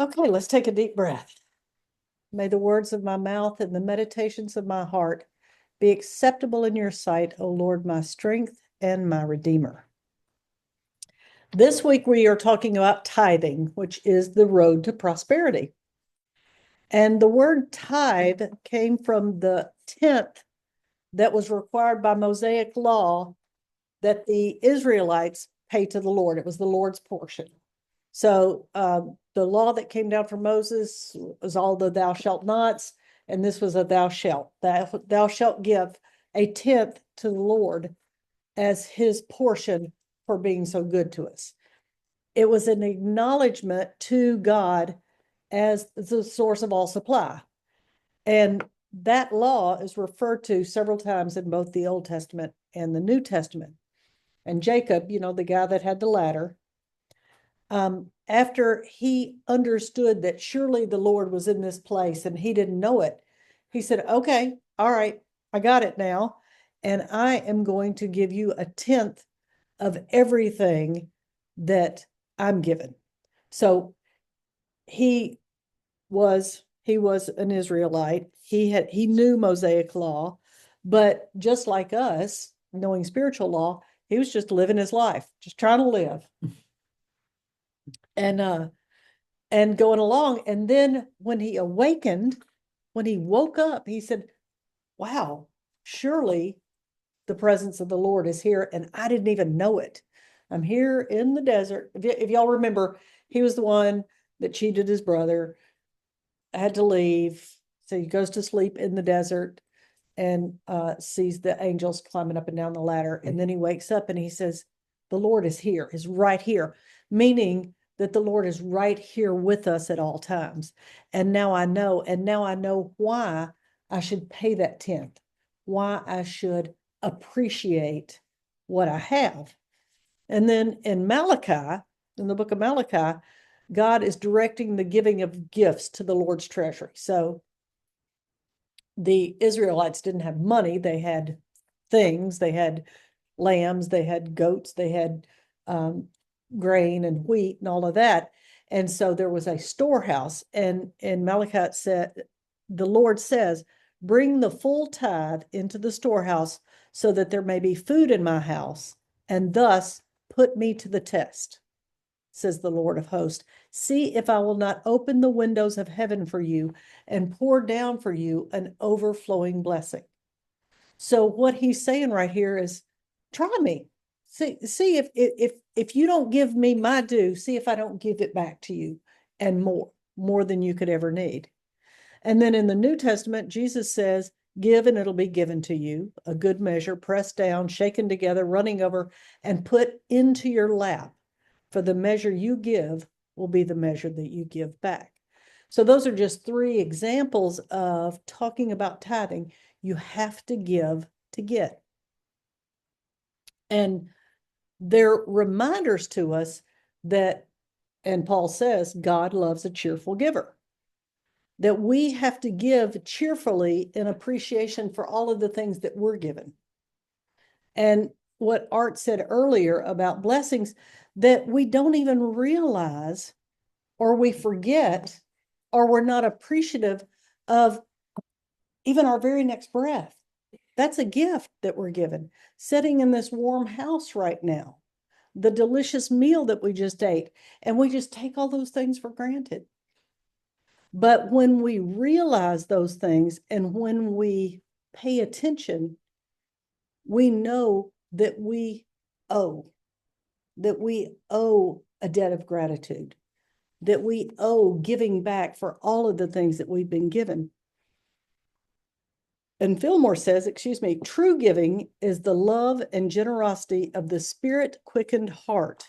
Okay, let's take a deep breath. May the words of my mouth and the meditations of my heart be acceptable in your sight, O Lord, my strength and my redeemer. This week we are talking about tithing, which is the road to prosperity. And the word tithe came from the tenth that was required by Mosaic law that the Israelites pay to the Lord. It was the Lord's portion. So the law that came down from Moses was all the thou shalt nots, and this was a thou shalt. Thou shalt give a tenth to the Lord as his portion for being so good to us. It was an acknowledgement to God as the source of all supply. And that law is referred to several times in both the Old Testament and the New Testament. And Jacob, the guy that had the ladder, after he understood that surely the Lord was in this place and he didn't know it, he said, okay, all right, I got it now. And I am going to give you a tenth of everything that I'm given. So he was an Israelite. He knew Mosaic law, but just like us, knowing spiritual law, he was just living his life, just trying to live. And going along. And then when he awakened, when he woke up, he said, wow, surely the presence of the Lord is here. And I didn't even know it. I'm here in the desert. If y'all remember, he was the one that cheated his brother, had to leave. So he goes to sleep in the desert and sees the angels climbing up and down the ladder. And then he wakes up and he says, the Lord is right here, meaning that the Lord is right here with us at all times. And now I know why I should pay that tenth, why I should appreciate what I have. And then in Malachi, in the book of Malachi, God is directing the giving of gifts to the Lord's treasury. So the Israelites didn't have money, they had things, they had lambs, they had goats, they had grain and wheat and all of that. And so there was a storehouse. And in Malachi it said, the Lord says, bring the full tithe into the storehouse so that there may be food in my house, and thus put me to the test, says the Lord of hosts. See if I will not open the windows of heaven for you and pour down for you an overflowing blessing. So what he's saying right here is, try me. See if you don't give me my due, see if I don't give it back to you, and more than you could ever need. And then in the New Testament, Jesus says, give and it'll be given to you, a good measure, pressed down, shaken together, running over, and put into your lap. For the measure you give will be the measure that you give back. So those are just three examples of talking about tithing. You have to give to get. And they're reminders to us that, and Paul says, God loves a cheerful giver. That we have to give cheerfully in appreciation for all of the things that we're given. And what Art said earlier about blessings, that we don't even realize, or we forget, or we're not appreciative of even our very next breath. That's a gift that we're given. Sitting in this warm house right now, the delicious meal that we just ate, and we just take all those things for granted. But when we realize those things and when we pay attention, we know that we owe a debt of gratitude, that we owe giving back for all of the things that we've been given. And Fillmore says, true giving is the love and generosity of the spirit-quickened heart,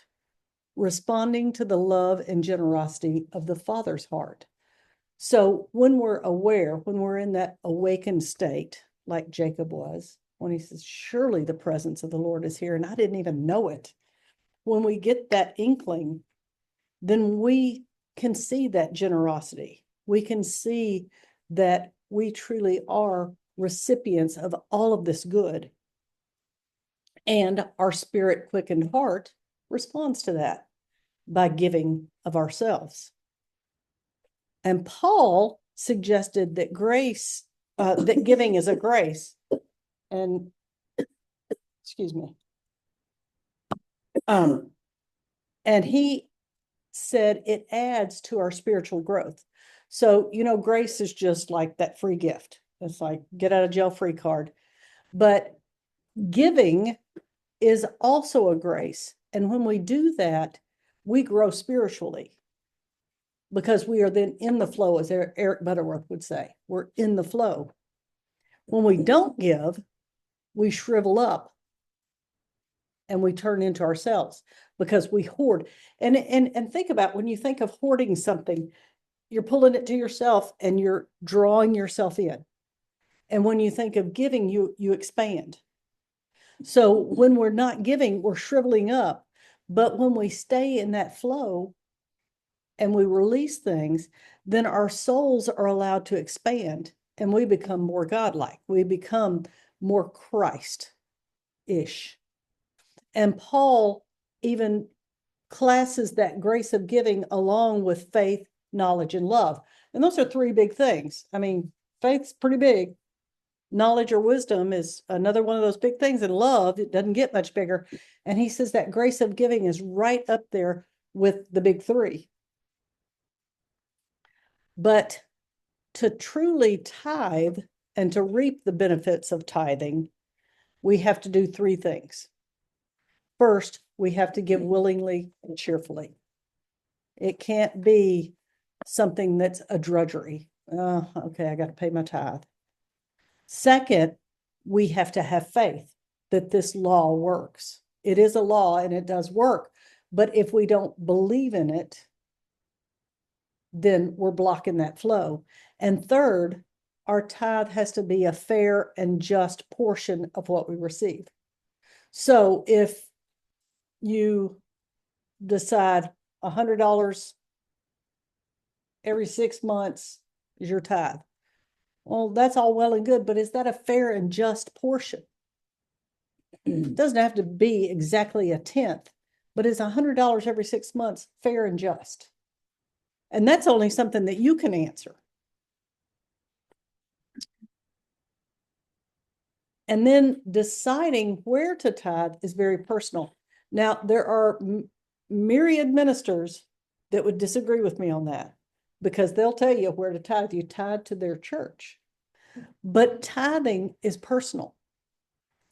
responding to the love and generosity of the Father's heart. So when we're aware, when we're in that awakened state, like Jacob was, when he says, surely the presence of the Lord is here, and I didn't even know it. When we get that inkling, then we can see that generosity. We can see that we truly are recipients of all of this good. And our spirit quickened heart responds to that by giving of ourselves. And Paul suggested that that giving is a grace. And excuse me. And he said it adds to our spiritual growth. So, grace is just like that free gift. It's like get out of jail free card. But giving is also a grace. And when we do that, we grow spiritually because we are then in the flow, as Eric Butterworth would say. We're in the flow. When we don't give, we shrivel up and we turn into ourselves because we hoard. And think about when you think of hoarding something, you're pulling it to yourself and you're drawing yourself in. And when you think of giving, you expand. So when we're not giving, we're shriveling up. But when we stay in that flow and we release things, then our souls are allowed to expand and we become more godlike. We become more Christ-ish. And Paul even classes that grace of giving along with faith, knowledge, and love. And those are three big things. I mean, faith's pretty big. Knowledge or wisdom is another one of those big things. And love, it doesn't get much bigger. And he says that grace of giving is right up there with the big three. But to truly tithe and to reap the benefits of tithing, we have to do three things. First, we have to give willingly and cheerfully. It can't be something that's a drudgery. Oh, okay, I got to pay my tithe. Second, we have to have faith that this law works. It is a law and it does work. But if we don't believe in it, then we're blocking that flow. And third, our tithe has to be a fair and just portion of what we receive. So if you decide $100 every 6 months is your tithe, well, that's all well and good, but is that a fair and just portion? It doesn't have to be exactly a tenth, but is $100 every 6 months fair and just? And that's only something that you can answer. And then deciding where to tithe is very personal. Now, there are myriad ministers that would disagree with me on that because they'll tell you where to tithe. You tithe to their church. But tithing is personal.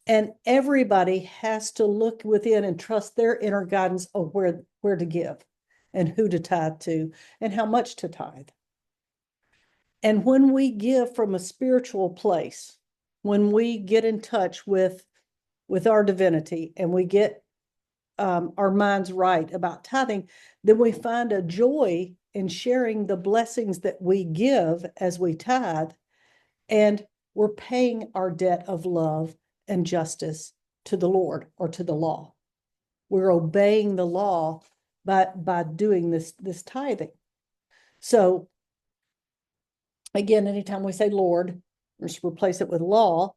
And everybody has to look within and trust their inner guidance of where to give and who to tithe to and how much to tithe. And when we give from a spiritual place, when we get in touch with our divinity and we get our minds right about tithing, then we find a joy in sharing the blessings that we give as we tithe, and we're paying our debt of love and justice to the Lord or to the law. We're obeying the law by doing this tithing. So again, anytime we say Lord, just replace it with law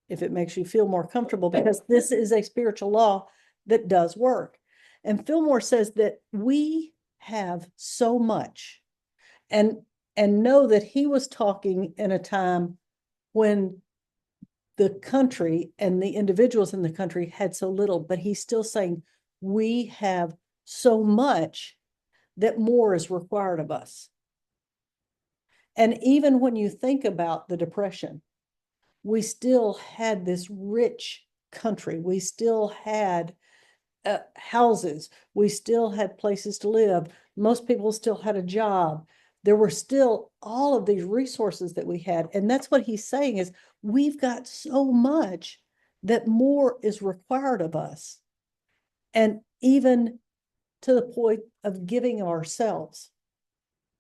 if it makes you feel more comfortable, because this is a spiritual law that does work. And Fillmore says that we have so much, and know that he was talking in a time when the country and the individuals in the country had so little, but he's still saying we have so much that more is required of us. And even when you think about the Depression, we still had this rich country. We still had houses. We still had places to live. Most people still had a job. There were still all of these resources that we had. And that's what he's saying is we've got so much that more is required of us. And even to the point of giving ourselves,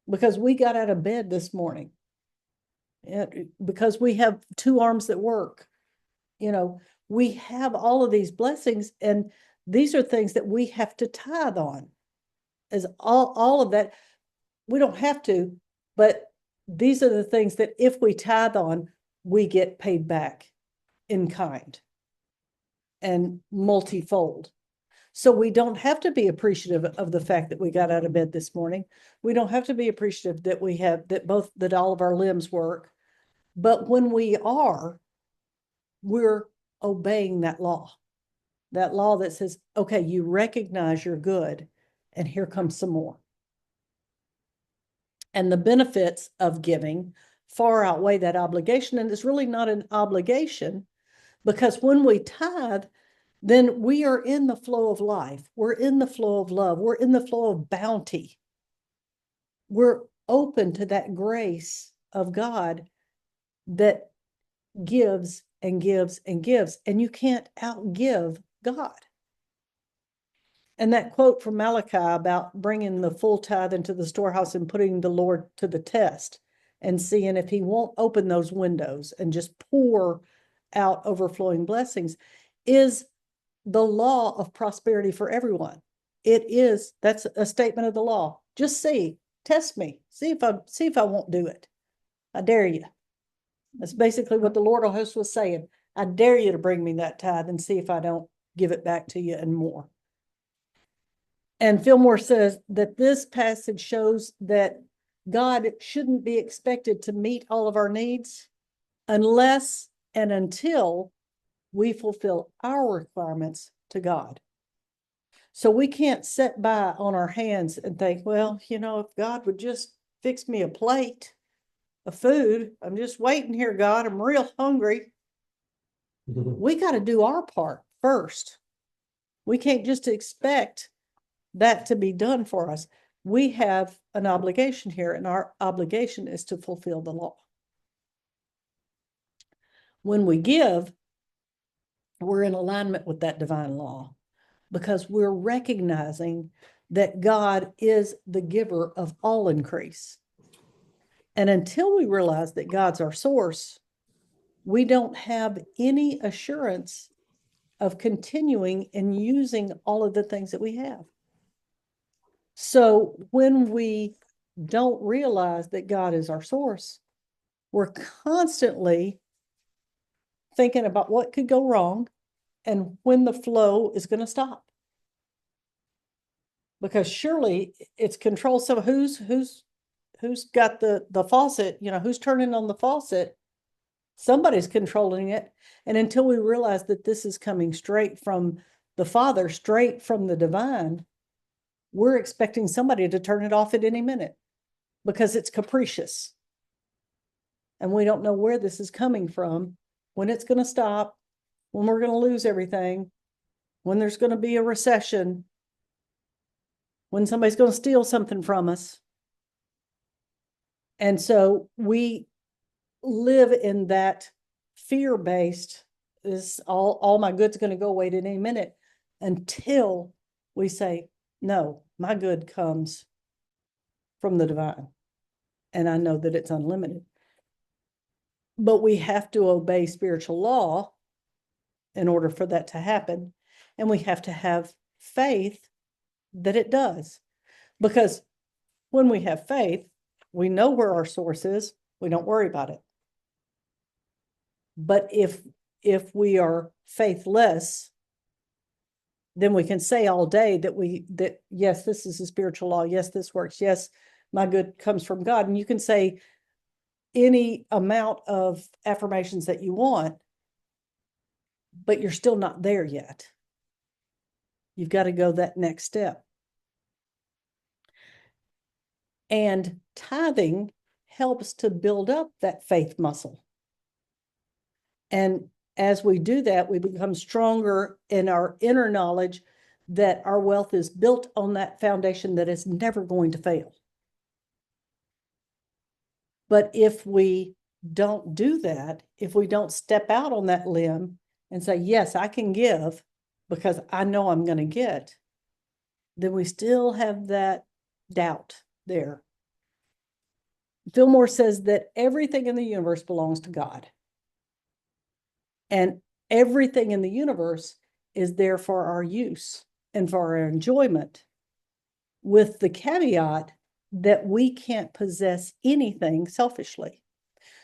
because we got out of bed this morning, because we have two arms that work. We have all of these blessings, and these are things that we have to tithe on. As all of that, we don't have to, but these are the things that if we tithe on, we get paid back in kind and multifold. So we don't have to be appreciative of the fact that we got out of bed this morning. We don't have to be appreciative that we have, that all of our limbs work. But when we are, we're obeying that law that says, okay, you recognize you're good, and here comes some more. And the benefits of giving far outweigh that obligation. And it's really not an obligation, because when we tithe, then we are in the flow of life. We're in the flow of love. We're in the flow of bounty. We're open to that grace of God that gives and gives and gives. And you can't outgive God. And that quote from Malachi about bringing the full tithe into the storehouse and putting the Lord to the test and seeing if he won't open those windows and just pour out overflowing blessings is the law of prosperity for everyone. That's a statement of the law. Just test me, see if I won't do it. I dare you. That's basically what the Lord of hosts was saying. I dare you to bring me that tithe and see if I don't give it back to you and more. And Fillmore says that this passage shows that God shouldn't be expected to meet all of our needs unless and until we fulfill our requirements to God. So we can't sit by on our hands and think, well, if God would just fix me a plate of food, I'm just waiting here, God, I'm real hungry. We got to do our part first. We can't just expect that to be done for us. We have an obligation here, and our obligation is to fulfill the law. When we give, we're in alignment with that divine law, because we're recognizing that God is the giver of all increase. And until we realize that God's our source, we don't have any assurance of continuing and using all of the things that we have. So when we don't realize that God is our source, we're constantly thinking about what could go wrong and when the flow is going to stop. Because surely it's control. So who's got the faucet, who's turning on the faucet? Somebody's controlling it. And until we realize that this is coming straight from the Father, straight from the divine, we're expecting somebody to turn it off at any minute because it's capricious. And we don't know where this is coming from, when it's going to stop, when we're going to lose everything, when there's going to be a recession, when somebody's going to steal something from us. And so we live in that fear-based, is all my good's going to go away at any minute, until we say, no, my good comes from the divine. And I know that it's unlimited. But we have to obey spiritual law in order for that to happen. And we have to have faith that it does. Because when we have faith, we know where our source is. We don't worry about it. But if we are faithless, then we can say all day that yes, this is a spiritual law. Yes, this works. Yes, my good comes from God. And you can say any amount of affirmations that you want, but you're still not there yet. You've got to go that next step. And tithing helps to build up that faith muscle. And as we do that, we become stronger in our inner knowledge that our wealth is built on that foundation that is never going to fail. But if we don't do that, if we don't step out on that limb and say, yes, I can give because I know I'm going to get, then we still have that doubt there. Fillmore says that everything in the universe belongs to God. And everything in the universe is there for our use and for our enjoyment, with the caveat that we can't possess anything selfishly.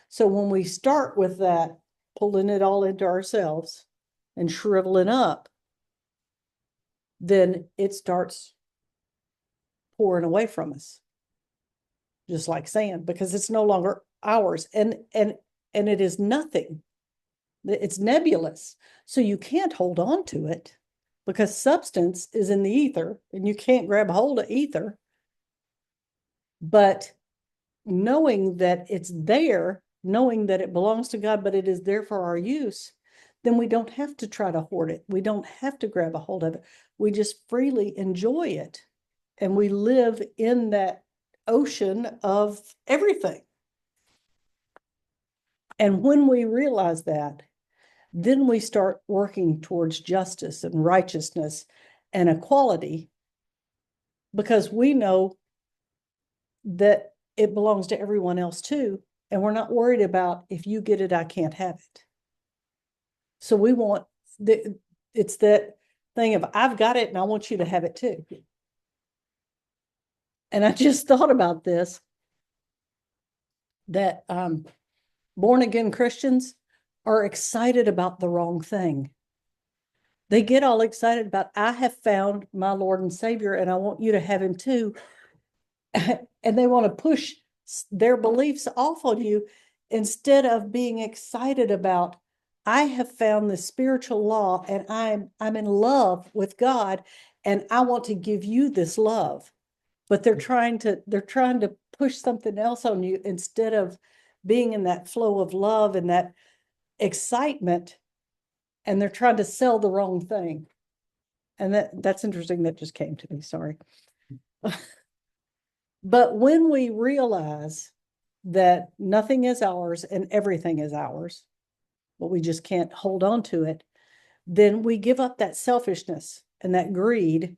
So when we start with that, pulling it all into ourselves and shriveling up, then it starts pouring away from us, just like sand, because it's no longer ours. And it is nothing. It's nebulous. So you can't hold on to it because substance is in the ether and you can't grab hold of ether. But knowing that it's there, knowing that it belongs to God, but it is there for our use, then we don't have to try to hoard it. We don't have to grab a hold of it. We just freely enjoy it. And we live in that ocean of everything. And when we realize that, then we start working towards justice and righteousness and equality, because we know that it belongs to everyone else too. And we're not worried about, if you get it, I can't have it. So we want it's that thing of, I've got it and I want you to have it too. And I just thought about this, that born again Christians are excited about the wrong thing. They get all excited about, I have found my Lord and Savior and I want you to have him too. And they want to push their beliefs off on you instead of being excited about, I have found the spiritual law and I'm in love with God and I want to give you this love. But they're trying to push something else on you instead of being in that flow of love and that excitement, and they're trying to sell the wrong thing. And that's interesting. That just came to me. Sorry. But when we realize that nothing is ours and everything is ours, but we just can't hold on to it, then we give up that selfishness and that greed,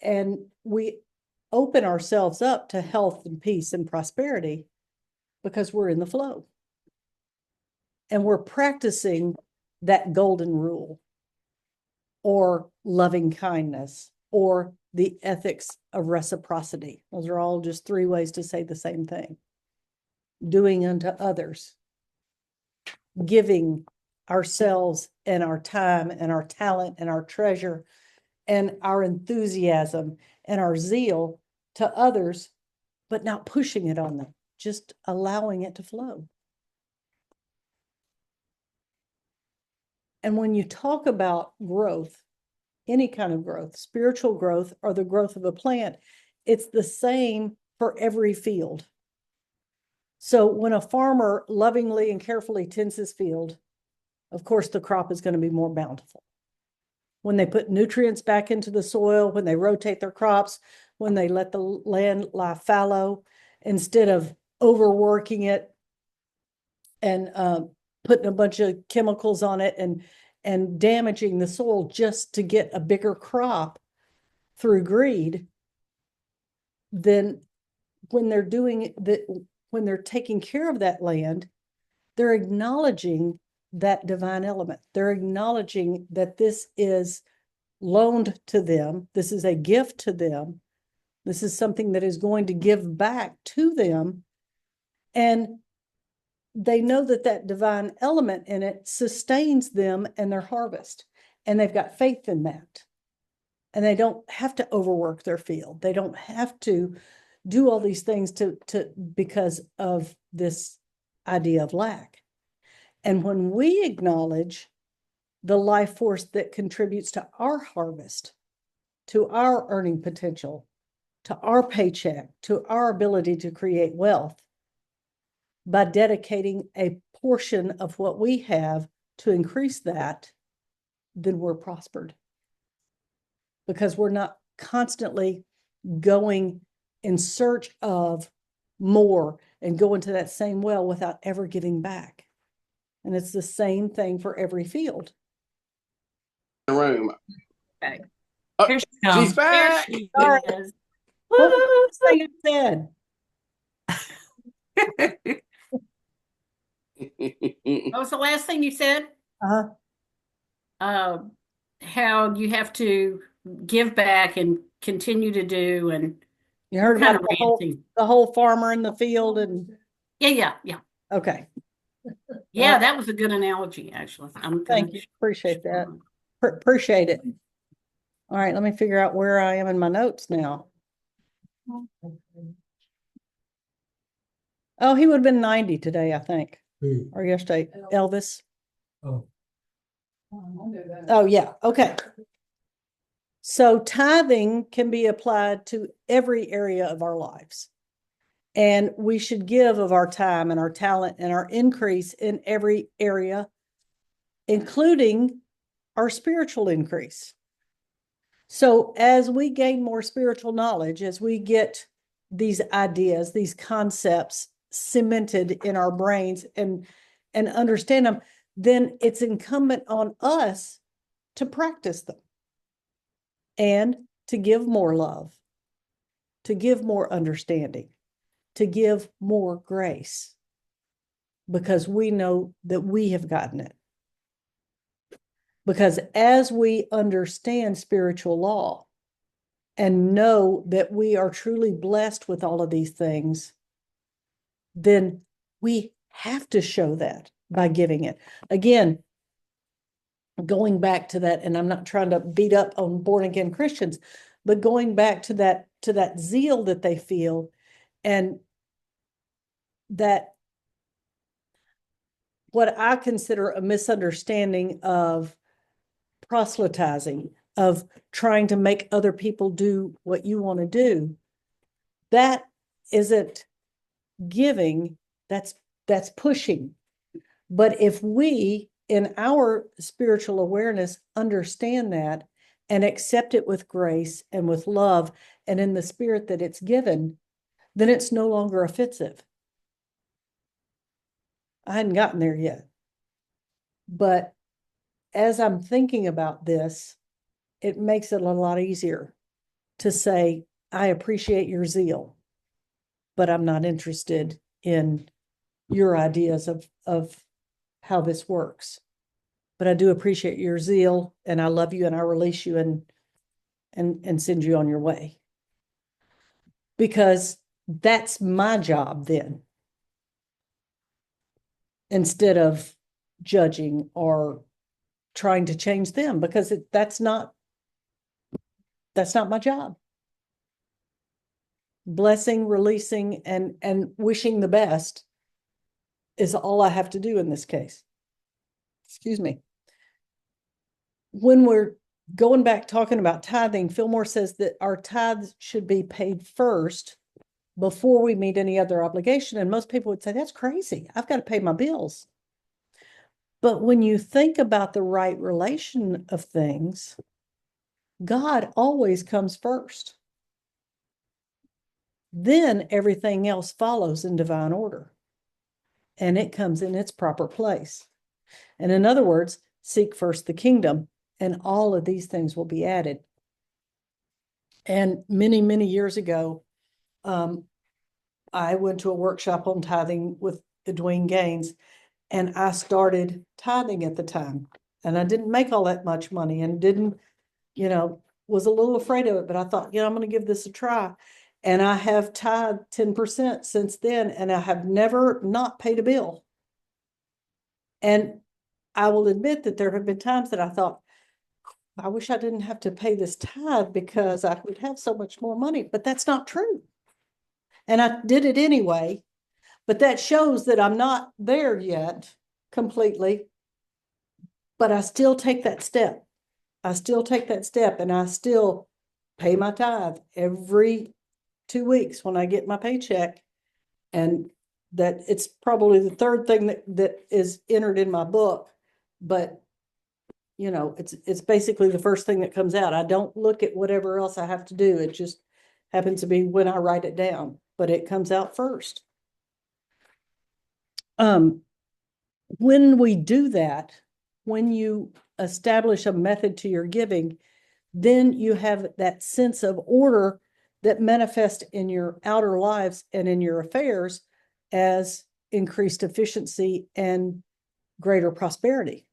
and we open ourselves up to health and peace and prosperity because we're in the flow. And we're practicing that golden rule, or loving kindness, or the ethics of reciprocity. Those are all just 3 ways to say the same thing. Doing unto others, giving ourselves and our time and our talent and our treasure and our enthusiasm and our zeal to others, but not pushing it on them, just allowing it to flow. And when you talk about growth, any kind of growth, spiritual growth or the growth of a plant, it's the same for every field. So when a farmer lovingly and carefully tends his field, of course, the crop is going to be more bountiful. When they put nutrients back into the soil, when they rotate their crops, when they let the land lie fallow, instead of overworking it and putting a bunch of chemicals on it and damaging the soil just to get a bigger crop through greed, then when they're doing that, when they're taking care of that land, they're acknowledging that divine element. They're acknowledging that this is loaned to them. This is a gift to them. This is something that is going to give back to them. And they know that that divine element in it sustains them and their harvest. And they've got faith in that. And they don't have to overwork their field. They don't have to do all these things because of this idea of lack. And when we acknowledge the life force that contributes to our harvest, to our earning potential, to our paycheck, to our ability to create wealth, by dedicating a portion of what we have to increase that, then we're prospered. Because we're not constantly going in search of more and going to that same well without ever giving back. And it's the same thing for every field. Room. Okay. Oh, Here she she's comes. back. There she Sorry. is. What was the thing it said? What was the last thing you said? Uh-huh. How you have to give back and continue to do, and You heard kind about of ranting. the whole farmer in the field and Yeah. okay. Yeah, Well, that was a good analogy, actually. thank you. Appreciate that. Appreciate it. All right, let me figure out where I am in my notes now. Oh, he would have been 90 today, I think, Who? or yesterday, Elvis. Oh, Oh, yeah, okay. So tithing can be applied to every area of our lives. And we should give of our time and our talent and our increase in every area, including our spiritual increase. So as we gain more spiritual knowledge, as we get these ideas, these concepts cemented in our brains and understand them, then it's incumbent on us to practice them and to give more love, to give more understanding, to give more grace, because we know that we have gotten it. Because as we understand spiritual law and know that we are truly blessed with all of these things, then we have to show that by giving it. Again, going back to that, and I'm not trying to beat up on born again Christians, but going back to that zeal that they feel, and that what I consider a misunderstanding of proselytizing, of trying to make other people do what you want to do. That isn't giving, that's pushing. But if we, in our spiritual awareness, understand that and accept it with grace and with love and in the spirit that it's given, then it's no longer offensive. I hadn't gotten there yet. But as I'm thinking about this, it makes it a lot easier to say, I appreciate your zeal, but I'm not interested in your ideas of how this works. But I do appreciate your zeal, and I love you, and I release you and send you on your way. Because that's my job then, instead of judging or trying to change them, because that's not my job. Blessing, releasing, and wishing the best is all I have to do in this case. Excuse me. When we're going back talking about tithing, Fillmore says that our tithes should be paid first before we meet any other obligation. And most people would say, that's crazy. I've got to pay my bills. But when you think about the right relation of things, God always comes first. Then everything else follows in divine order, and it comes in its proper place. And in other words, seek first the kingdom, and all of these things will be added. And many, many years ago, I went to a workshop on tithing with Dwayne Gaines, and I started tithing at the time. And I didn't make all that much money and didn't, was a little afraid of it, but I thought, I'm going to give this a try. And I have tithed 10% since then, and I have never not paid a bill. And I will admit that there have been times that I thought, I wish I didn't have to pay this tithe because I would have so much more money, but that's not true. And I did it anyway, but that shows that I'm not there yet completely, but I still take that step. I still take that step, and I still pay my tithe every 2 weeks when I get my paycheck. And that it's probably the third thing that is entered in my book, but it's basically the first thing that comes out. I don't look at whatever else I have to do. It just happens to be when I write it down, but it comes out first. When we do that, when you establish a method to your giving, then you have that sense of order that manifests in your outer lives and in your affairs as increased efficiency and greater prosperity.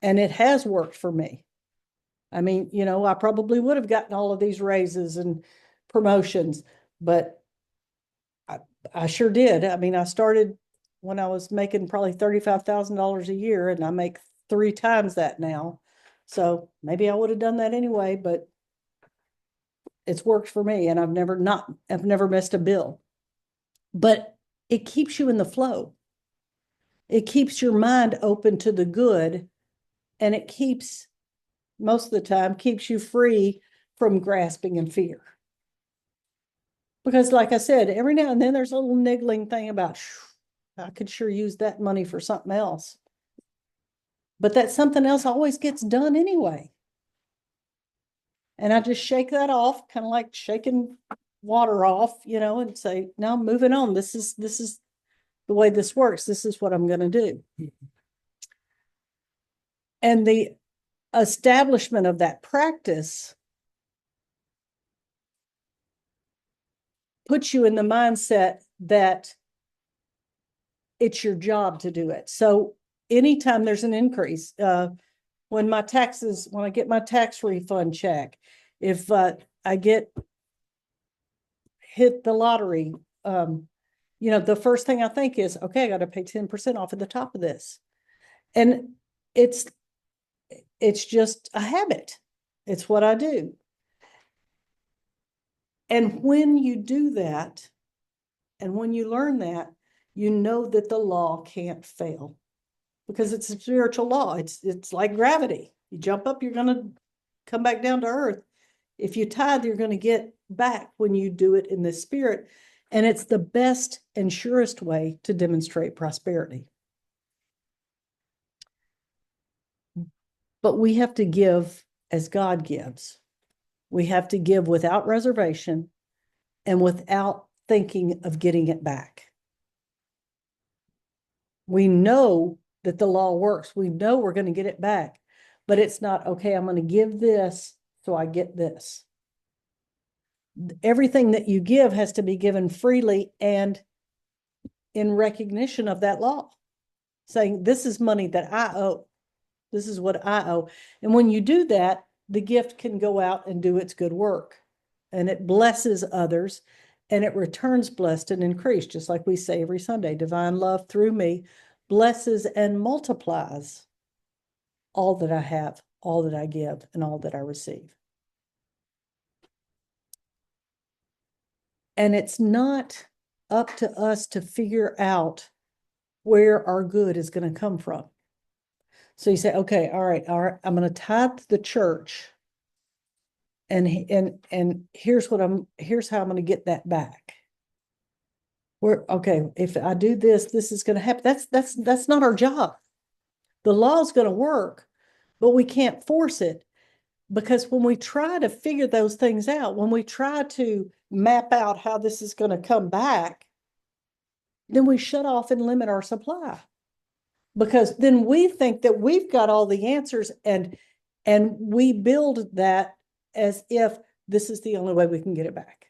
And it has worked for me. I mean, I probably would have gotten all of these raises and promotions, but I sure did. I mean, I started when I was making probably $35,000 a year, and I make 3 times that now. So maybe I would have done that anyway, but It's worked for me, and I've never missed a bill. But it keeps you in the flow. It keeps your mind open to the good, and it keeps, most of the time, keeps you free from grasping in fear. Because like I said, every now and then there's a little niggling thing about, I could sure use that money for something else. But that something else always gets done anyway. And I just shake that off, kind of like shaking water off, and say, no, I'm moving on. This is the way this works. This is what I'm going to do. And the establishment of that practice puts you in the mindset that it's your job to do it. So anytime there's an increase, when I get my tax refund check, if I hit the lottery, the first thing I think is, okay, I got to pay 10% off at the top of this. And it's just a habit. It's what I do. And when you do that, and when you learn that, you know that the law can't fail, because it's a spiritual law. It's like gravity. You jump up, you're going to come back down to earth. If you tithe, you're going to get back when you do it in the spirit. And it's the best and surest way to demonstrate prosperity. But we have to give as God gives. We have to give without reservation and without thinking of getting it back. We know that the law works. We know we're going to get it back, but it's not, okay, I'm going to give this so I get this. Everything that you give has to be given freely and in recognition of that law, saying, this is money that I owe. This is what I owe. And when you do that, the gift can go out and do its good work, and it blesses others, and it returns blessed and increased, just like we say every Sunday. Divine love through me blesses and multiplies all that I have, all that I give, and all that I receive. And it's not up to us to figure out where our good is going to come from. So you say, okay, all right, I'm going to tithe the church, and here's how I'm going to get that back. Okay, if I do this, this is going to happen. That's not our job. The law is going to work, but we can't force it, because when we try to figure those things out, when we try to map out how this is going to come back, then we shut off and limit our supply, because then we think that we've got all the answers, and we build that as if this is the only way we can get it back.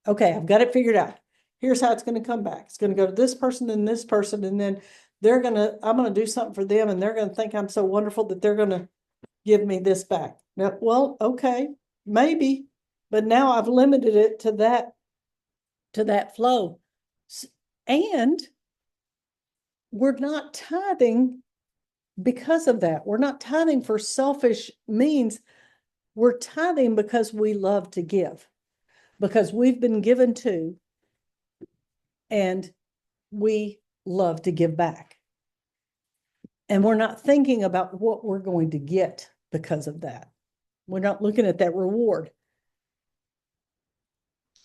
Okay, I've got it figured out. Here's how it's going to come back. It's going to go to this person and this person, and then I'm going to do something for them, and they're going to think I'm so wonderful that they're going to give me this back. Now, well, okay, maybe, but now I've limited it to that flow. And we're not tithing because of that. We're not tithing for selfish means. We're tithing because we love to give, because we've been given to, and we love to give back. And we're not thinking about what we're going to get because of that. We're not looking at that reward.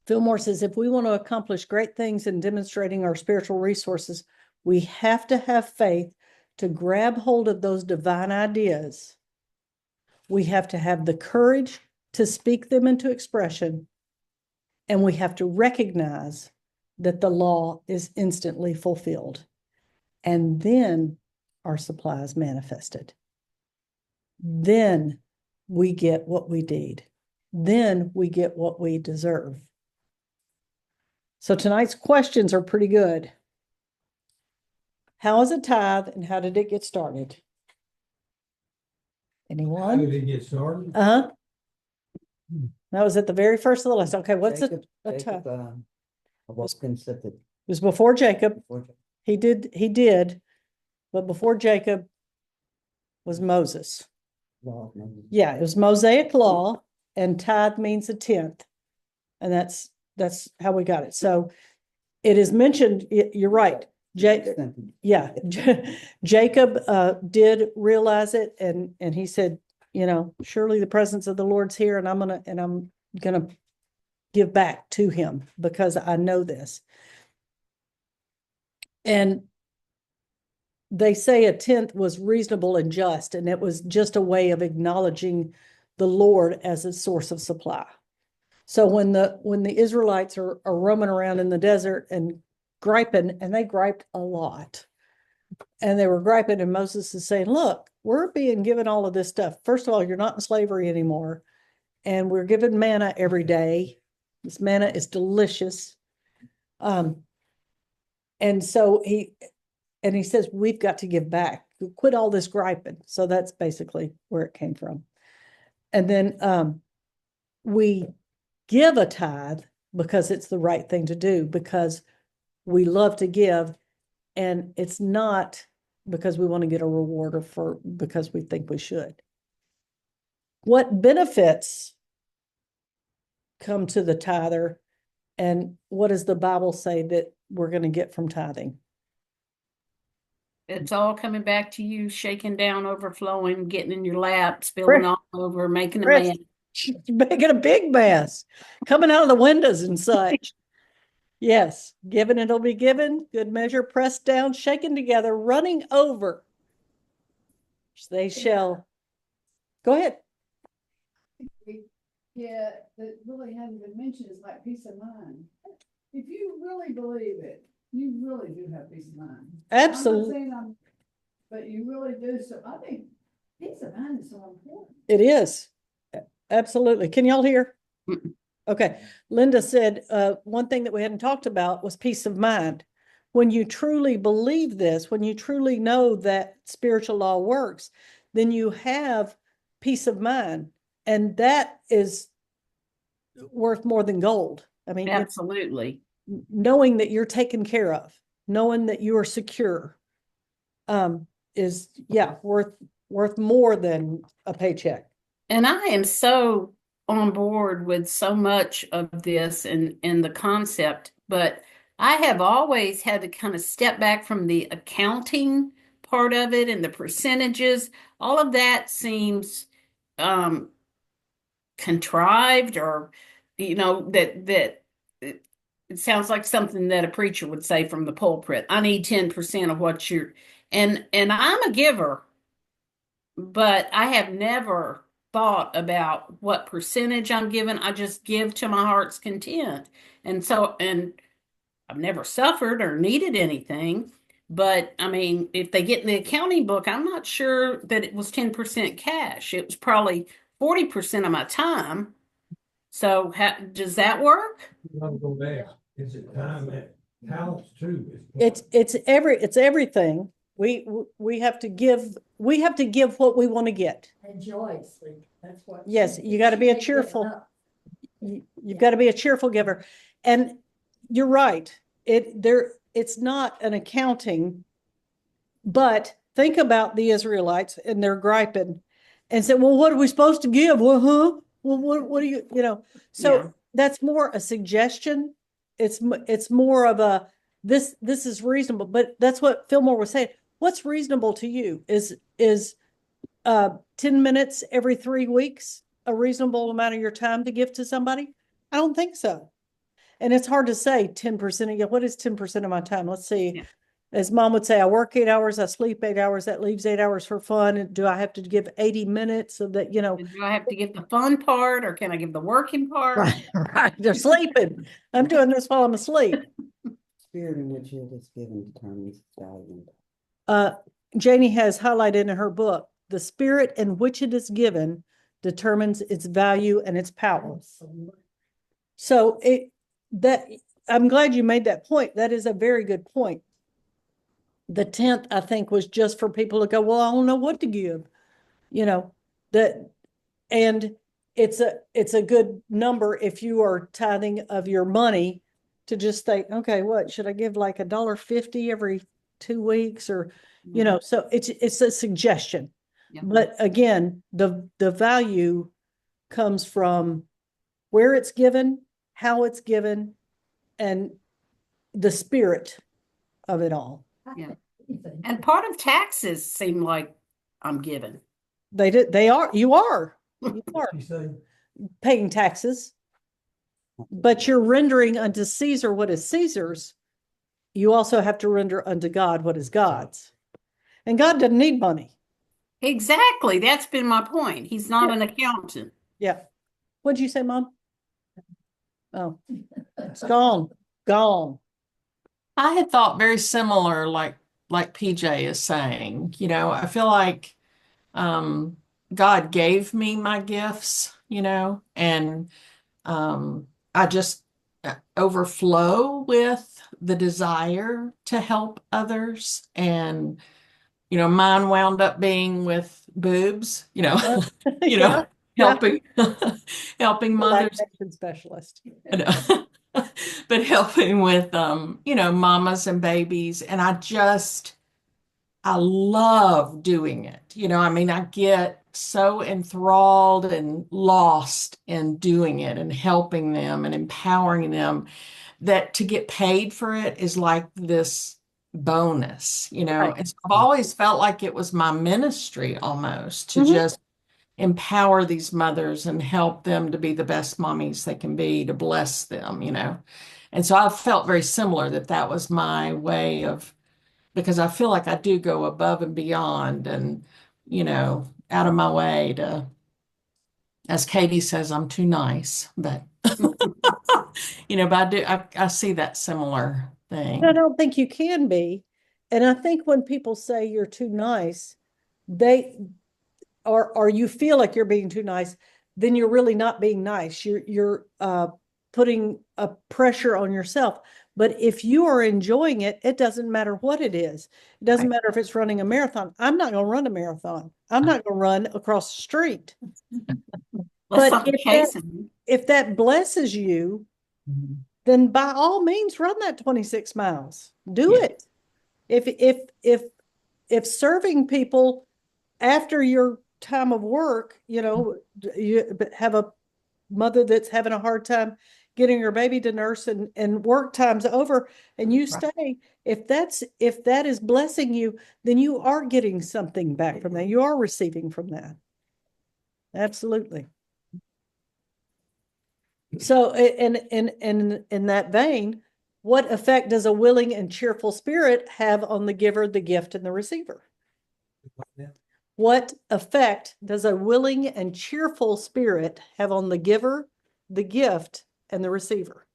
Fillmore says, if we want to accomplish great things in demonstrating our spiritual resources, we have to have faith to grab hold of those divine ideas. We have to have the courage to speak them into expression, and we have to recognize that the law is instantly fulfilled. And then our supply is manifested. Then we get what we need. Then we get what we deserve. So tonight's questions are pretty good. How is a tithe, and how did it get started? How Anyone? did it get started? That was at the very first of the list. Okay, what's a tithe? Jacob, was considered It was before Jacob. before He did, but before Jacob was Moses. law of Moses. Yeah, it was Mosaic law, and tithe means a tenth. And that's how we got it. So it is mentioned, you're right. Yeah, Jacob did realize it, and he said, surely the presence of the Lord's here, and I'm gonna give back to him because I know this. And they say a tenth was reasonable and just, and it was just a way of acknowledging the Lord as a source of supply. So when the Israelites are roaming around in the desert and griping, and they griped a lot, and they were griping, and Moses is saying, look, we're being given all of this stuff. First of all, you're not in slavery anymore, and we're given manna every day. This manna is delicious. And so he says, we've got to give back. Quit all this griping. So that's basically where it came from. And then we give a tithe because it's the right thing to do, because we love to give, and it's not because we want to get a reward or because we think we should. What benefits come to the tither, and what does the Bible say that we're going to get from tithing? It's all coming back to you, shaking down, overflowing, getting in your lap, spilling all over, making a mess. Making a big mess, coming out of the windows and such. Yes, given it'll be given, good measure, pressed down, shaken together, running over. They shall. Go ahead. Yeah, that really hasn't been mentioned is like peace of mind. If you really believe it, you really do have peace of mind. Absolutely. But you really do. So I think peace of mind is so important. It is. Absolutely. Can y'all hear? Okay. Linda said, one thing that we hadn't talked about was peace of mind. When you truly believe this, when you truly know that spiritual law works, then you have peace of mind. And that is worth more than gold. I mean, absolutely. Knowing that you're taken care of, knowing that you are secure, is worth more than a paycheck. And I am so on board with so much of this and the concept, but I have always had to kind of step back from the accounting part of it and the percentages. All of that seems contrived, or that it sounds like something that a preacher would say from the pulpit. I need 10% of what you're, and I'm a giver, but I have never thought about what percentage I'm giving. I just give to my heart's content. And I've never suffered or needed anything. But I mean, if they get in the accounting book, I'm not sure that it was 10% cash. It was probably 40% of my time. So does that work? Go back. Is it time that talents too? It's everything. We have to give what we want to get. And joyously. That's what. Yes, you got to be a cheerful. You've got to be a cheerful giver. And you're right. It's not an accounting, but think about the Israelites and they're griping and said, well, what are we supposed to give? Well, what do you so Yeah. That's more a suggestion. It's more of a, this is reasonable, but that's what Fillmore was saying. What's reasonable to you? Is 10 minutes every 3 weeks a reasonable amount of your time to give to somebody? I don't think so. And it's hard to say 10%. What is 10% of my time? Let's see. Yeah. As Mom would say, I work 8 hours, I sleep 8 hours, that leaves 8 hours for fun. And do I have to give 80 minutes so that, Do I have to give the fun part, or can I give the working part? right. They're sleeping. I'm doing this while I'm asleep. Spirit in which it is given determines its value. Janie has highlighted in her book, the spirit in which it is given determines its value and its power. So I'm glad you made that point. That is a very good point. The 10th, I think, was just for people to go, well, I don't know what to give, and it's a good number if you are tithing of your money to just think, okay, what should I give, like $1.50 every 2 weeks, or, so it's a suggestion. Yeah. But again, the value comes from where it's given, how it's given, and the spirit of it all. Yeah. And part of taxes seem like I'm giving. They are, you are She say, paying taxes, but you're rendering unto Caesar what is Caesar's. You also have to render unto God what is God's. And God doesn't need money. Exactly. That's been my point. He's not an accountant. Yeah. What'd you say, Mom? Oh, it's gone, gone. I had thought very similar, like PJ is saying. I feel like God gave me my gifts, and I just overflow with the desire to help others. And, mine wound up being with boobs, Yeah, helping helping mothers. lactation specialist. I know. But helping with mamas and babies. And I love doing it. I get so enthralled and lost in doing it and helping them and empowering them, that to get paid for it is like this bonus. Right. And so I've always felt like it was my ministry almost to Mhm. just empower these mothers and help them to be the best mommies they can be, to bless them. And so I felt very similar, that was my way of, because I feel like I do go above and beyond and, out of my way to, as Katie says, I'm too nice, but, but I see that similar thing. I don't think you can be. And I think when people say you're too nice, they or you feel like you're being too nice, then you're really not being nice. You're putting a pressure on yourself. But if you are enjoying it, it doesn't matter what it is. It doesn't matter if it's running a marathon. I'm not going to run a marathon. I'm not going to run across the street. That's But not the case. if that blesses you, then by all means run that 26 miles. Do Yeah. it. If serving people after your time of work, you have a mother that's having a hard time getting her baby to nurse and work time's over and you stay, if that is blessing you, then you are getting something back from that. You are receiving from that. Absolutely. So in that vein, what effect does a willing and cheerful spirit have on the giver, the gift, and the receiver? What effect does a willing and cheerful spirit have on the giver, the gift, and the receiver?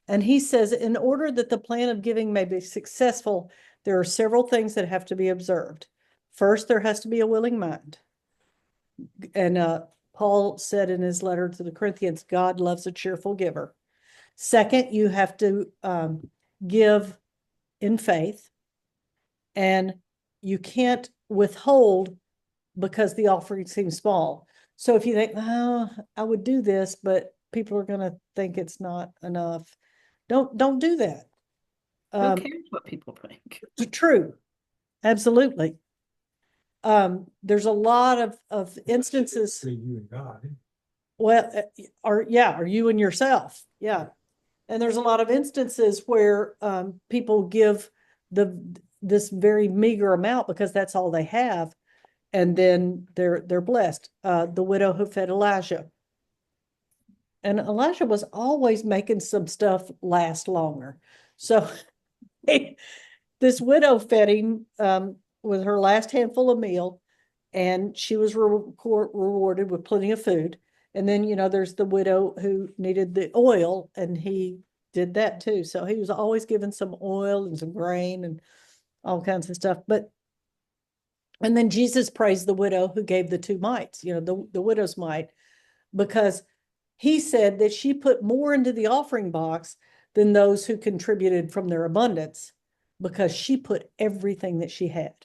And he says, in order that the plan of giving may be successful, there are several things that have to be observed. First, there has to be a willing mind. And Paul said in his letter to the Corinthians, God loves a cheerful giver. Second, you have to give in faith, and you can't withhold because the offering seems small. So if you think, oh, I would do this, but people are going to think it's not enough, don't do that. Who cares what people think? True. Absolutely. There's a lot of instances. see you and God. Well, or you and yourself. Yeah. And there's a lot of instances where people give this very meager amount because that's all they have. And then they're blessed. The widow who fed Elijah. And Elijah was always making some stuff last longer. So this widow fed him with her last handful of meal, and she was rewarded with plenty of food. And then, there's the widow who needed the oil, and he did that too. So he was always given some oil and some grain and all kinds of stuff. And then Jesus praised the widow who gave the 2 mites, the widow's mite, because he said that she put more into the offering box than those who contributed from their abundance, because she put everything that she had.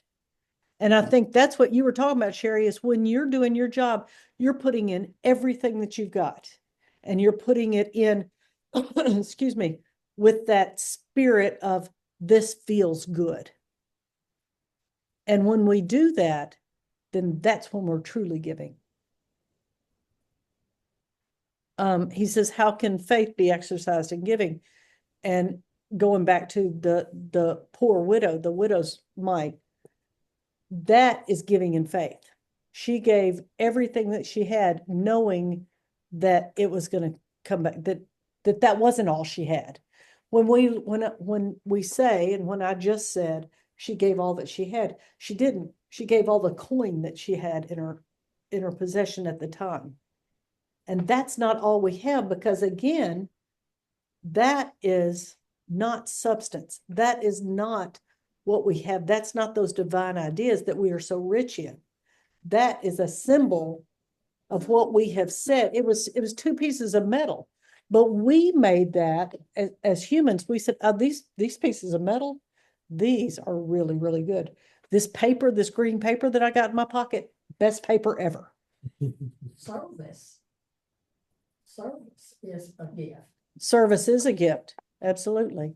And I think that's what you were talking about, Sherry, is when you're doing your job, you're putting in everything that you've got, and you're putting it in, excuse me, with that spirit of this feels good. And when we do that, then that's when we're truly giving. he says, how can faith be exercised in giving? And going back to the poor widow, the widow's mite, that is giving in faith. She gave everything that she had, knowing that it was going to come back, that wasn't all she had. When we say, and when I just said she gave all that she had, she didn't. She gave all the coin that she had in her possession at the time. And that's not all we have, because again, that is not substance. That is not what we have. That's not those divine ideas that we are so rich in. That is a symbol of what we have said. It was 2 pieces of metal, but we made that as humans. We said, oh, these pieces of metal, these are really, really good. This paper, this green paper that I got in my pocket, best paper ever. Service. Service is a gift. Service is a gift. Absolutely.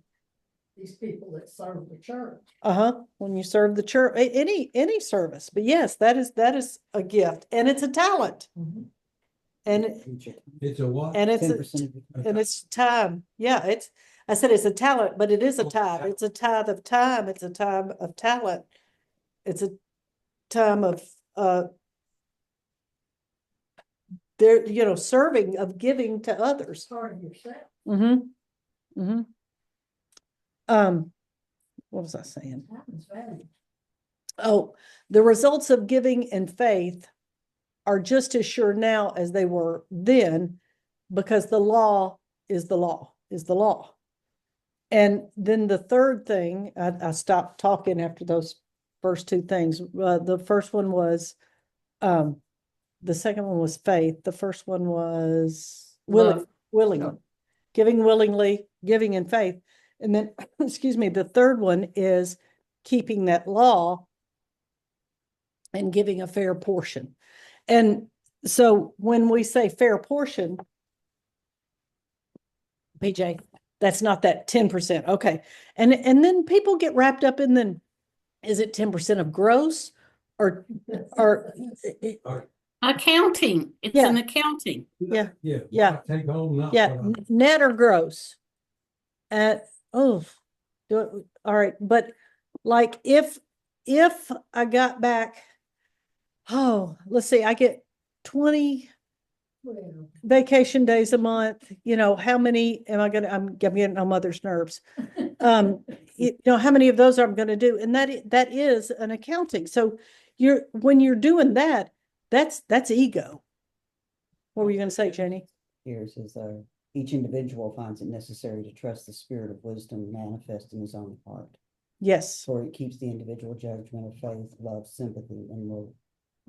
These people that serve the church. When you serve the church, any service, but yes, that is a gift, and it's a talent, and It's a what? and it's 10% and it's time. Yeah, I said it's a talent, but it is a tithe. It's a tithe of time. It's a time of talent. It's a time of serving, of giving to others. Part of yourself. What was I saying? Happens value. Oh, the results of giving and faith are just as sure now as they were then, because the law is the law, is the law. And then the third thing, I stopped talking after those first 2 things. The first one was, the second one was faith. The first one was Love. willingly, giving willingly, giving in faith. And then, excuse me, the third one is keeping that law and giving a fair portion. And so when we say fair portion, PJ, that's not that 10%. Okay. And then people get wrapped up in, then is it 10% of gross or Accounting. It's Yeah. an accounting. Yeah. Yeah. Yeah. Take home, not. yeah, what I- net or gross? All right. But like if I got back, let's see, I get 20 Well, vacation days a month, how many am I'm getting on mother's nerves. How many of those I'm going to do? And that is an accounting. So when you're doing that, that's ego. What were you going to say, Jenny? Here says, each individual finds it necessary to trust the spirit of wisdom manifest in his own heart. Yes. For it keeps the individual judgment of faith, love, sympathy, and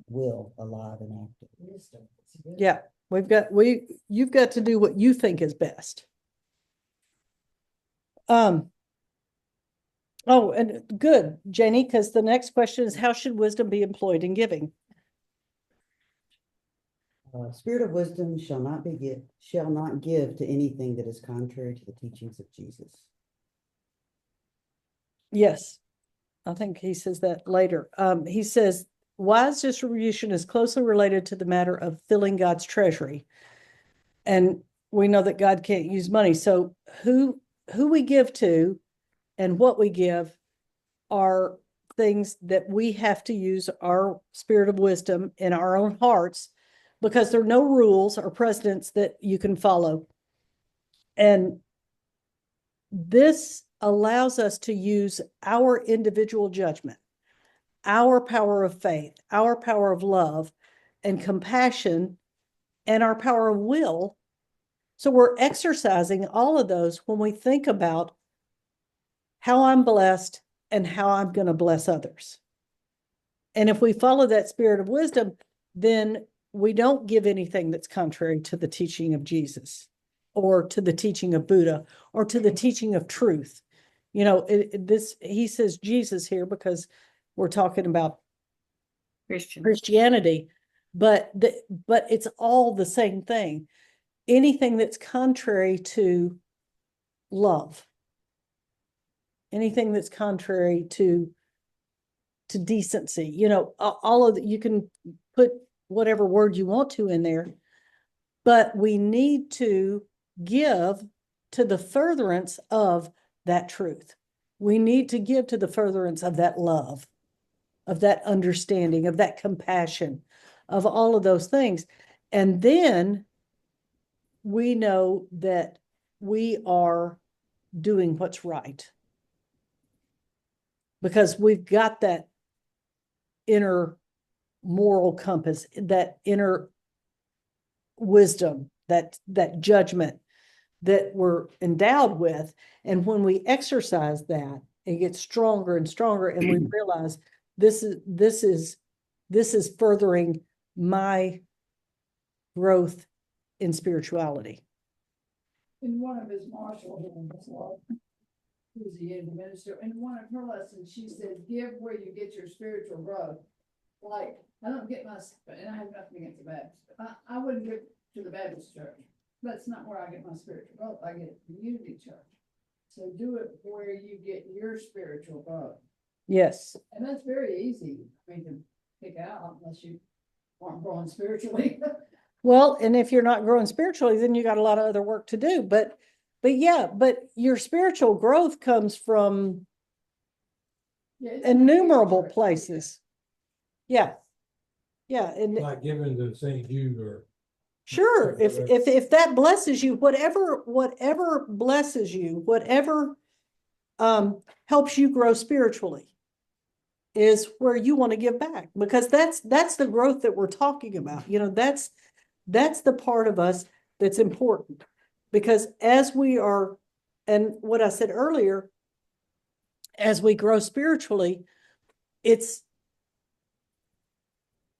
will alive and active. wisdom. It's good. Yeah. You've got to do what you think is best. Oh, and good, Jenny, because the next question is, how should wisdom be employed in giving? Spirit of wisdom shall not give to anything that is contrary to the teachings of Jesus. Yes, I think he says that later. He says, wise distribution is closely related to the matter of filling God's treasury. And we know that God can't use money. So who we give to and what we give are things that we have to use our spirit of wisdom in our own hearts, because there are no rules or precedents that you can follow. And this allows us to use our individual judgment, our power of faith, our power of love and compassion, and our power of will. So we're exercising all of those when we think about how I'm blessed and how I'm going to bless others. And if we follow that spirit of wisdom, then we don't give anything that's contrary to the teaching of Jesus or to the teaching of Buddha or to the teaching of truth. He says Jesus here because we're talking about Christianity, but it's all the same thing. Anything that's contrary to love, anything that's contrary to decency, all of that, you can put whatever word you want to in there, But we need to give to the furtherance of that truth. We need to give to the furtherance of that love, of that understanding, of that compassion, of all of those things. And then we know that we are doing what's right. Because we've got that inner moral compass, that inner wisdom, that judgment that we're endowed with. And when we exercise that, it gets stronger and stronger, and we realize this is furthering my growth in spirituality. In one of his Marshall, who's the young minister, in one of her lessons, she said, give where you get your spiritual growth. Like, I don't get my, and I have nothing against the Baptist, but I wouldn't give to the Baptist church. That's not where I get my spiritual growth. I get it from Unity Church. So do it where you get your spiritual growth. Yes. And that's very easy, I mean, to pick out unless you aren't growing spiritually. Well, and if you're not growing spiritually, then you got a lot of other work to do. But yeah, but your spiritual growth comes from Yeah, it doesn't have to be innumerable church. places. Yeah. Yeah. And Like giving to St. Jude or. sure, if that blesses you, whatever blesses you, whatever helps you grow spiritually is where you want to give back, because that's the growth that we're talking about. You know, that's the part of us that's important, because as we are, and what I said earlier, as we grow spiritually, it's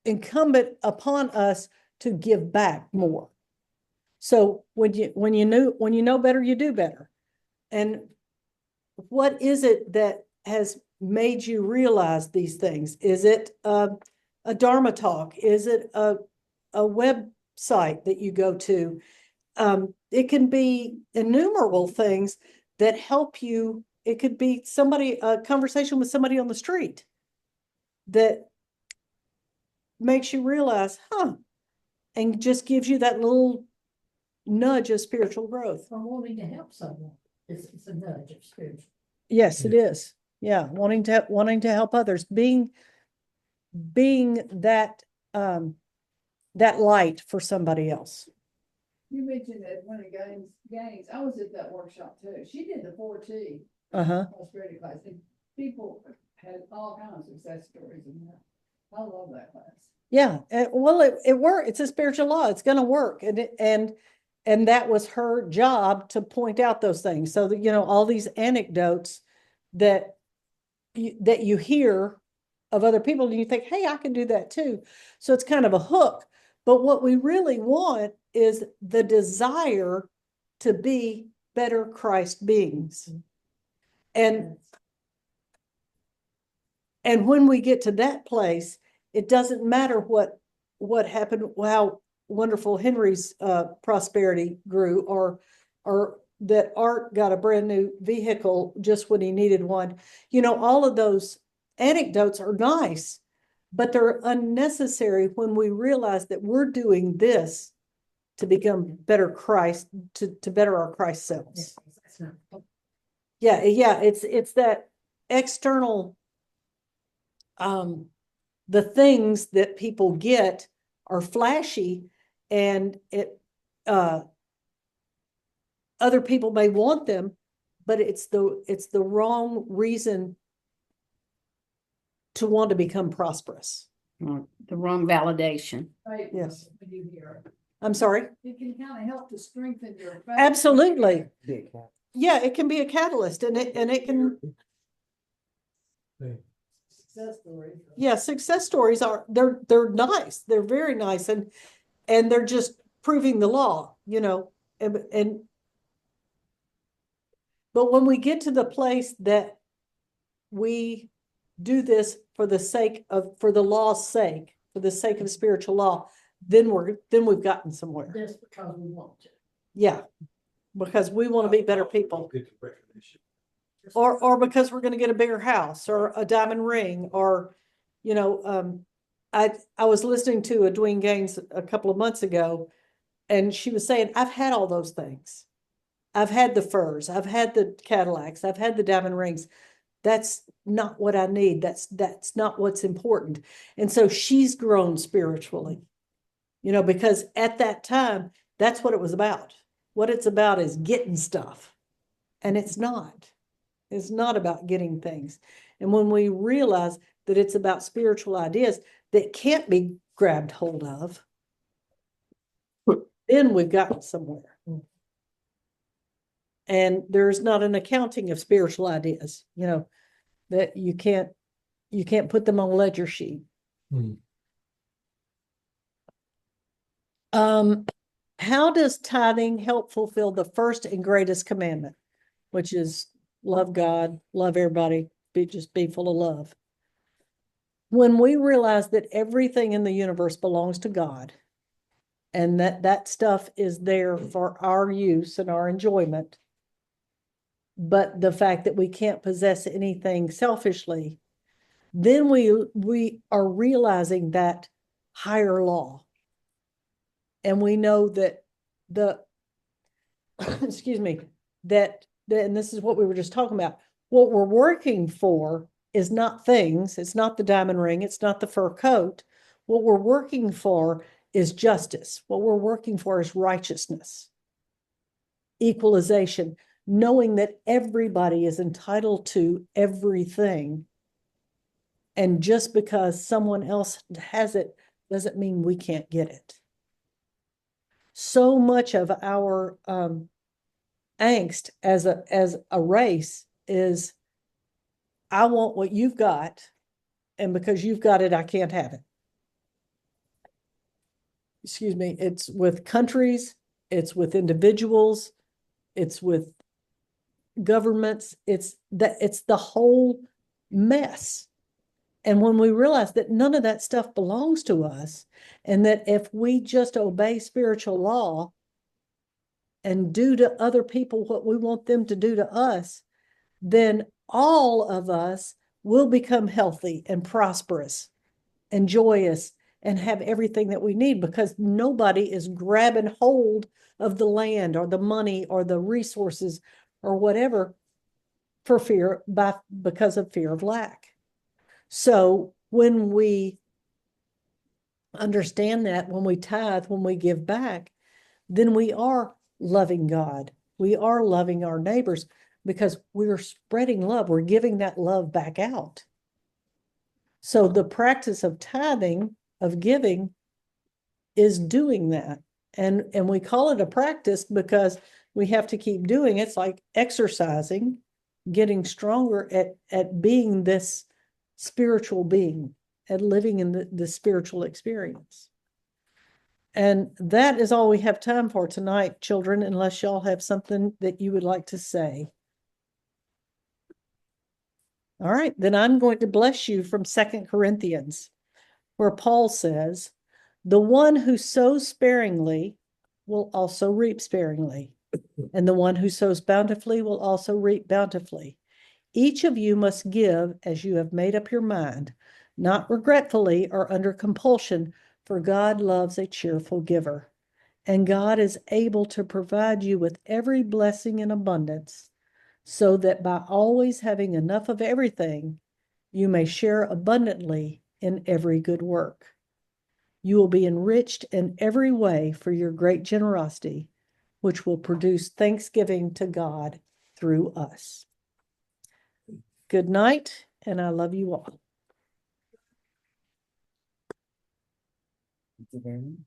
incumbent upon us to give back more. So when you know better, you do better. And what is it that has made you realize these things? Is it a Dharma talk? Is it a website that you go to? It can be innumerable things that help you. It could be a conversation with somebody on the street that makes you realize, and just gives you that little nudge of spiritual growth. Or wanting to help someone. It's a nudge of spiritual. Yes, it is. Yeah, wanting to help others, being that that light for somebody else. You mentioned that one of Gaines, I was at that workshop too. She did the 4T prosperity class, and people had all kinds of success stories in that. I love that class. Yeah, well, it worked. It's a spiritual law. It's going to work, and that was her job to point out those things. So that, you know, all these anecdotes that you hear of other people, and you think, hey, I can do that too. So it's kind of a hook. But what we really want is the desire to be better Christ beings. And when we get to that place, it doesn't matter what happened, how wonderful Henry's prosperity grew, or that Art got a brand new vehicle just when he needed one. You know, all of those anecdotes are nice, but they're unnecessary when we realize that we're doing this to become better Christ, to better our Christ selves. That's not. Yeah, it's that external, the things that people get are flashy, and other people may want them, but it's the wrong reason to want to become prosperous. The wrong validation. Right. Yes. When you hear it. I'm sorry. It can kind of help to strengthen your faith. Absolutely. Big cat. Yeah, it can be a catalyst, and it can. Success stories. Yeah, success stories they're nice. They're very nice, and they're just proving the law, you know, and but when we get to the place that we do this for the law's sake, for the sake of spiritual law, then we've gotten somewhere. Just because we want to. Yeah, because we want to be better people. Get the recognition. Or because we're going to get a bigger house or a diamond ring, or, you know, I was listening to a Dwayne Gaines a couple of months ago, And she was saying, I've had all those things. I've had the furs, I've had the Cadillacs, I've had the diamond rings. That's not what I need. That's not what's important. And so she's grown spiritually, because at that time, that's what it was about. What it's about is getting stuff. And it's not. It's not about getting things. And when we realize that it's about spiritual ideas that can't be grabbed hold of, then we've gotten somewhere. And there's not an accounting of spiritual ideas, that you can't put them on a ledger sheet. How does tithing help fulfill the first and greatest commandment, which is love God, love everybody, be full of love? When we realize that everything in the universe belongs to God, and that stuff is there for our use and our enjoyment, but the fact that we can't possess anything selfishly, then we are realizing that higher law. And we know that excuse me, and this is what we were just talking about, what we're working for is not things, it's not the diamond ring, it's not the fur coat. What we're working for is justice. What we're working for is righteousness, equalization, knowing that everybody is entitled to everything. And just because someone else has it doesn't mean we can't get it. So much of our angst as a race is, I want what you've got, and because you've got it, I can't have it. Excuse me. It's with countries, it's with individuals, it's with governments, it's the whole mess. And when we realize that none of that stuff belongs to us, and that if we just obey spiritual law and do to other people what we want them to do to us, then all of us will become healthy and prosperous and joyous and have everything that we need, because nobody is grabbing hold of the land or the money or the resources or whatever because of fear of lack. So when we understand that, when we tithe, when we give back, then we are loving God. We are loving our neighbors because we're spreading love. We're giving that love back out. So the practice of tithing, of giving, is doing that. And we call it a practice because we have to keep doing it. It's like exercising, getting stronger at being this spiritual being, at living in the spiritual experience. And that is all we have time for tonight, children, unless y'all have something that you would like to say. All right, then I'm going to bless you from 2 Corinthians, where Paul says, the one who sows sparingly will also reap sparingly, and the one who sows bountifully will also reap bountifully. Each of you must give as you have made up your mind, not regretfully or under compulsion, for God loves a cheerful giver. And God is able to provide you with every blessing in abundance, so that by always having enough of everything, you may share abundantly in every good work. You will be enriched in every way for your great generosity, which will produce thanksgiving to God through us. Good night, and I love you all. Thank you very much.